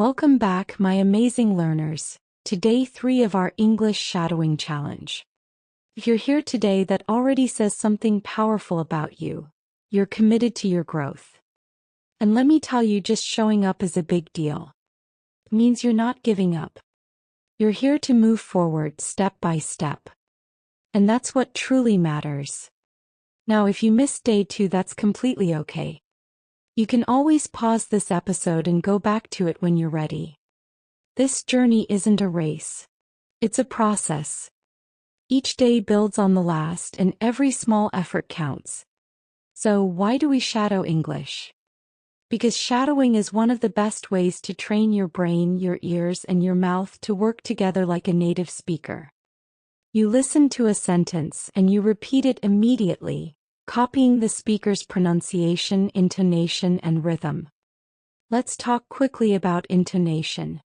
Welcome back, my amazing learners, to day 3 of our English Shadowing Challenge. If you're here today, that already says something powerful about you. You're committed to your growth. And let me tell you, just showing up is a big deal. It means you're not giving up. You're here to move forward step by step. And that's what truly matters. Now, if you missed day 2, that's completely okay. You can always pause this episode and go back to it when you're ready. This journey isn't a race. It's a process. Each day builds on the last, and every small effort counts. So, why do we shadow English? Because shadowing is one of the best ways to train your brain, your ears, and your mouth to work together like a native speaker. You listen to a sentence and you repeat it immediately, copying the speaker's pronunciation, intonation, and rhythm. Let's talk quickly about intonation.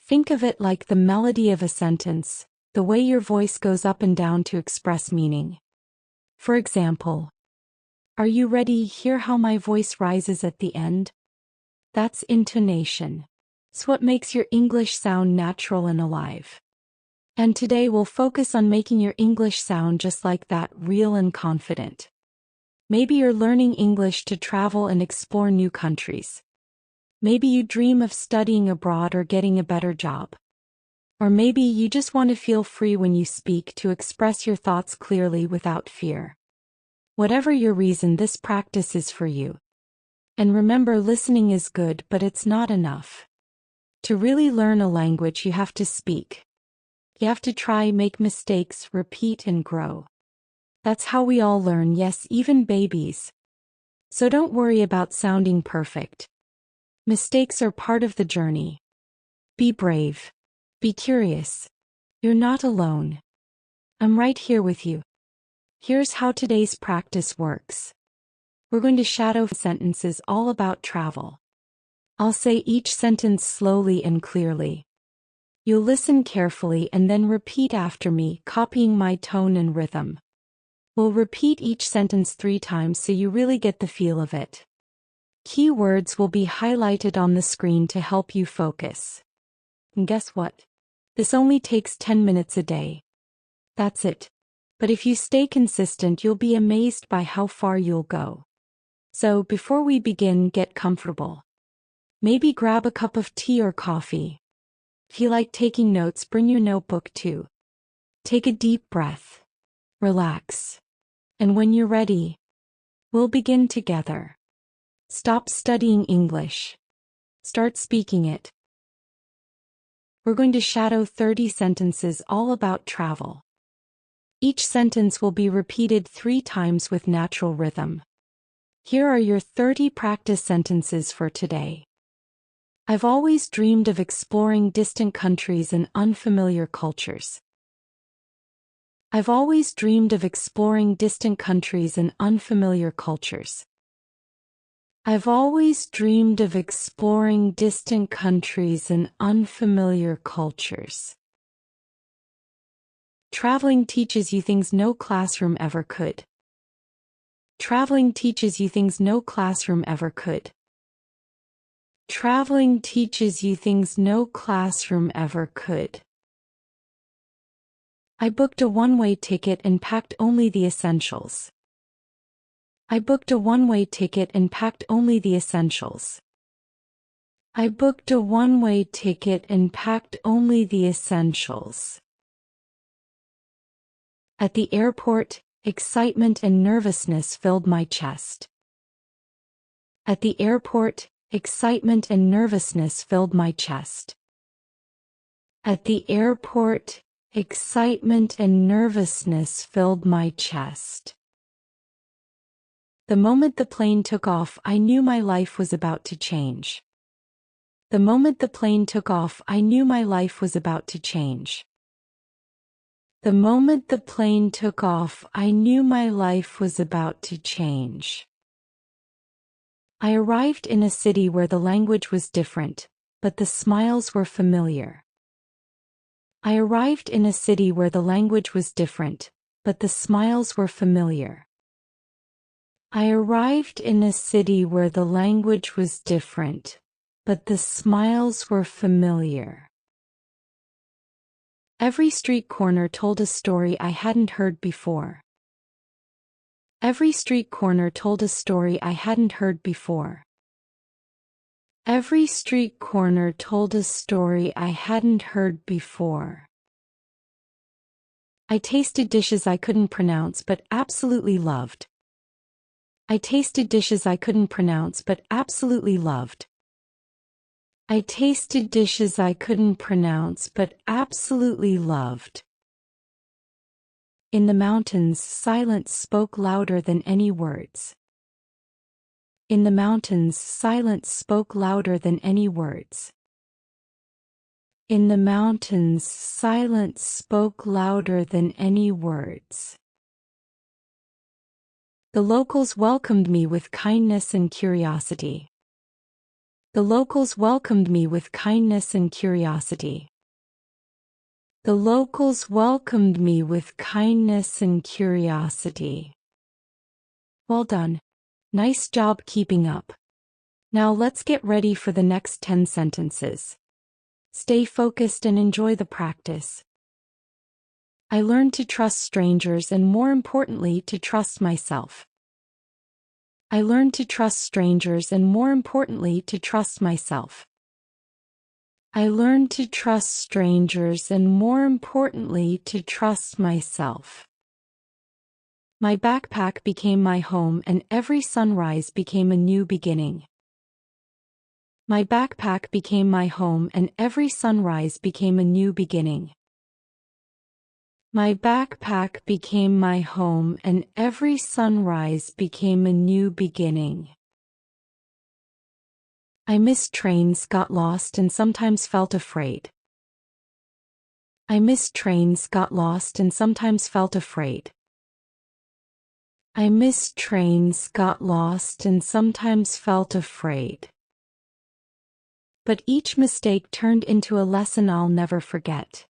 Think of it like the melody of a sentence, the way your voice goes up and down to express meaning. For example, "Are you ready? Hear how my voice rises at the end?" That's intonation. It's what makes your English sound natural and alive. And today we'll focus on making your English sound just like that, real and confident. Maybe you're learning English to travel and explore new countries. Maybe you dream of studying abroad or getting a better job. Or maybe you just want to feel free when you speak, to express your thoughts clearly without fear. Whatever your reason, this practice is for you. And remember, listening is good, but it's not enough. To really learn a language, you have to speak. You have to try, make mistakes, repeat, and grow. That's how we all learn, yes, even babies. So don't worry about sounding perfect. Mistakes are part of the journey. Be brave. Be curious. You're not alone. I'm right here with you. Here's how today's practice works. We're going to shadow sentences all about travel. I'll say each sentence slowly and clearly. You'll listen carefully and then repeat after me, copying my tone and rhythm. We'll repeat each sentence 3 times so you really get the feel of it. Key words will be highlighted on the screen to help you focus. And guess what? This only takes 10 minutes a day. That's it. But if you stay consistent, you'll be amazed by how far you'll go. So before we begin, get comfortable. Maybe grab a cup of tea or coffee. If you like taking notes, bring your notebook too. Take a deep breath. Relax. And when you're ready, we'll begin together. Stop studying English. Start speaking it. We're going to shadow 30 sentences all about travel. Each sentence will be repeated 3 times with natural rhythm. Here are your 30 practice sentences for today. I've always dreamed of exploring distant countries and unfamiliar cultures. I've always dreamed of exploring distant countries and unfamiliar cultures. I've always dreamed of exploring distant countries and unfamiliar cultures. Traveling teaches you things no classroom ever could. Traveling teaches you things no classroom ever could. Traveling teaches you things no classroom ever could. I booked a one-way ticket and packed only the essentials. I booked a one-way ticket and packed only the essentials. I booked a one-way ticket and packed only the essentials. At the airport, excitement and nervousness filled my chest. At the airport, excitement and nervousness filled my chest. At the airport, excitement and nervousness filled my chest. The moment the plane took off, I knew my life was about to change. The moment the plane took off, I knew my life was about to change. The moment the plane took off, I knew my life was about to change. I arrived in a city where the language was different, but the smiles were familiar. I arrived in a city where the language was different, but the smiles were familiar. I arrived in a city where the language was different, but the smiles were familiar. Every street corner told a story I hadn't heard before. Every street corner told a story I hadn't heard before. Every street corner told a story I hadn't heard before. I tasted dishes I couldn't pronounce but absolutely loved. I tasted dishes I couldn't pronounce but absolutely loved. I tasted dishes I couldn't pronounce but absolutely loved. In the mountains, silence spoke louder than any words. In the mountains, silence spoke louder than any words. In the mountains, silence spoke louder than any words. The locals welcomed me with kindness and curiosity. The locals welcomed me with kindness and curiosity. The locals welcomed me with kindness and curiosity. Well done. Nice job keeping up. Now let's get ready for the next 10 sentences. Stay focused and enjoy the practice. I learned to trust strangers and, more importantly, to trust myself. I learned to trust strangers and, more importantly, to trust myself. I learned to trust strangers and, more importantly, to trust myself. My backpack became my home and every sunrise became a new beginning. My backpack became my home and every sunrise became a new beginning. My backpack became my home and every sunrise became a new beginning. I missed trains, got lost, and sometimes felt afraid. I missed trains, got lost, and sometimes felt afraid. I missed trains, got lost, and sometimes felt afraid. But each mistake turned into a lesson I'll never forget.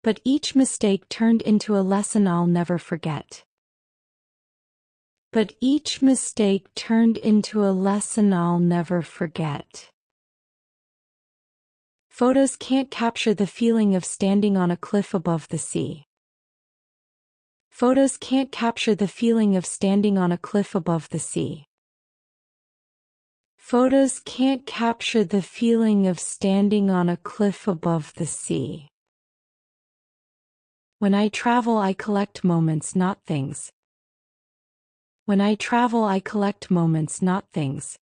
But each mistake turned into a lesson I'll never forget. But each mistake turned into a lesson I'll never forget. Photos can't capture the feeling of standing on a cliff above the sea. Photos can't capture the feeling of standing on a cliff above the sea. Photos can't capture the feeling of standing on a cliff above the sea. When I travel, I collect moments, not things. When I travel, I collect moments, not things.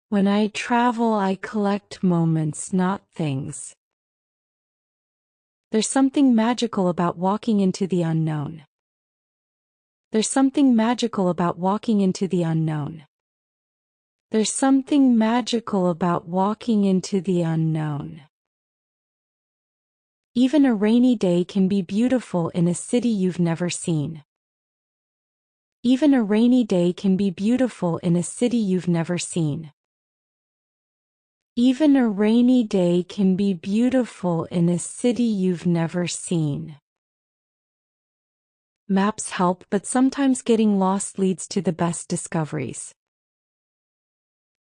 When I travel, I collect moments, not things. There's something magical about walking into the unknown. There's something magical about walking into the unknown. There's something magical about walking into the unknown. Even a rainy day can be beautiful in a city you've never seen. Even a rainy day can be beautiful in a city you've never seen. Even a rainy day can be beautiful in a city you've never seen. Maps help, but sometimes getting lost leads to the best discoveries.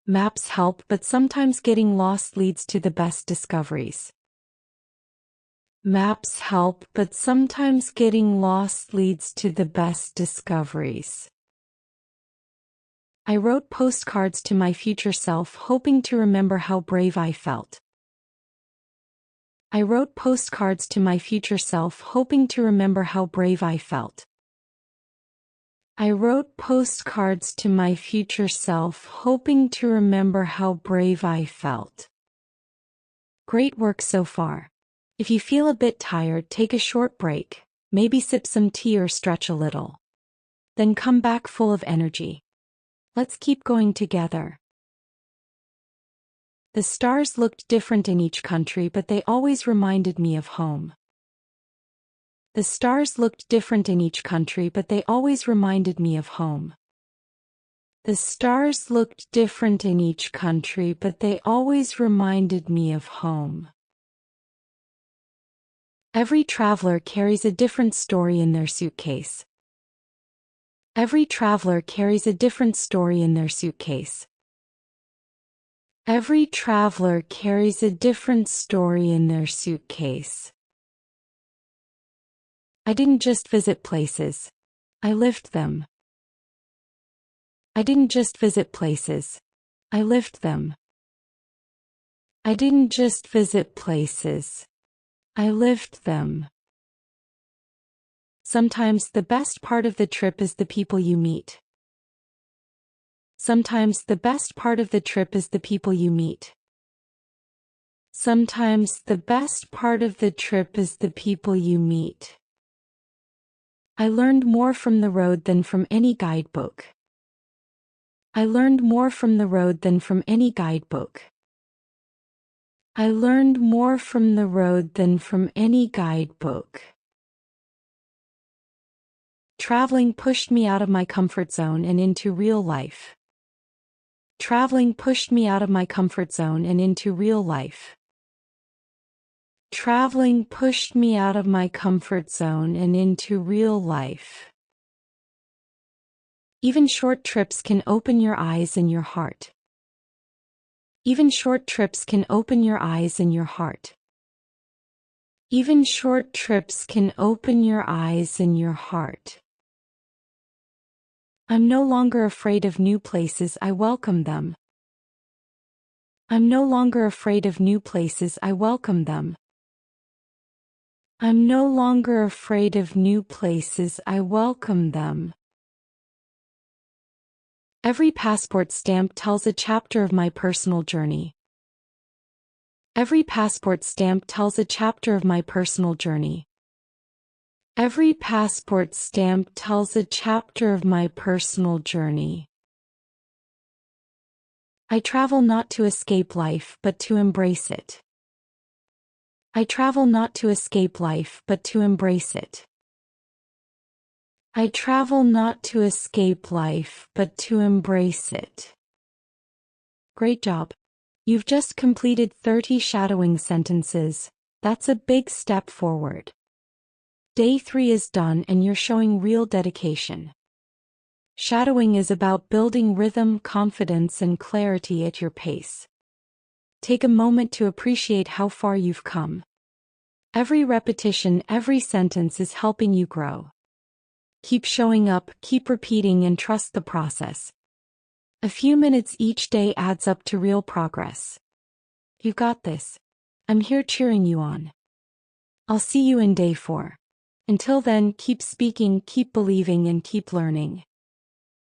Maps help, but sometimes getting lost leads to the best discoveries. Maps help, but sometimes getting lost leads to the best discoveries. I wrote postcards to my future self, hoping to remember how brave I felt. I wrote postcards to my future self, hoping to remember how brave I felt. I wrote postcards to my future self, hoping to remember how brave I felt. Great work so far. If you feel a bit tired, take a short break, maybe sip some tea or stretch a little. Then come back full of energy. Let's keep going together. The stars looked different in each country, but they always reminded me of home. The stars looked different in each country, but they always reminded me of home. The stars looked different in each country, but they always reminded me of home. Every traveler carries a different story in their suitcase. Every traveler carries a different story in their suitcase. Every traveler carries a different story in their suitcase. I didn't just visit places. I lived them. I didn't just visit places. I lived them. I didn't just visit places. I lived them. Sometimes the best part of the trip is the people you meet. Sometimes the best part of the trip is the people you meet. Sometimes the best part of the trip is the people you meet. I learned more from the road than from any guidebook. I learned more from the road than from any guidebook. I learned more from the road than from any guidebook. Traveling pushed me out of my comfort zone and into real life. Traveling pushed me out of my comfort zone and into real life. Traveling pushed me out of my comfort zone and into real life. Even short trips can open your eyes and your heart. Even short trips can open your eyes and your heart. Even short trips can open your eyes and your heart. I'm no longer afraid of new places, I welcome them. I'm no longer afraid of new places, I welcome them. I'm no longer afraid of new places, I welcome them. Every passport stamp tells a chapter of my personal journey. Every passport stamp tells a chapter of my personal journey. Every passport stamp tells a chapter of my personal journey. I travel not to escape life but to embrace it. I travel not to escape life but to embrace it. I travel not to escape life but to embrace it. Great job. You've just completed 30 shadowing sentences. That's a big step forward. Day 3 is done and you're showing real dedication. Shadowing is about building rhythm, confidence, and clarity at your pace. Take a moment to appreciate how far you've come. Every repetition, every sentence is helping you grow. Keep showing up, keep repeating, and trust the process. A few minutes each day adds up to real progress. You've got this. I'm here cheering you on. I'll see you in day 4. Until then, keep speaking, keep believing, and keep learning.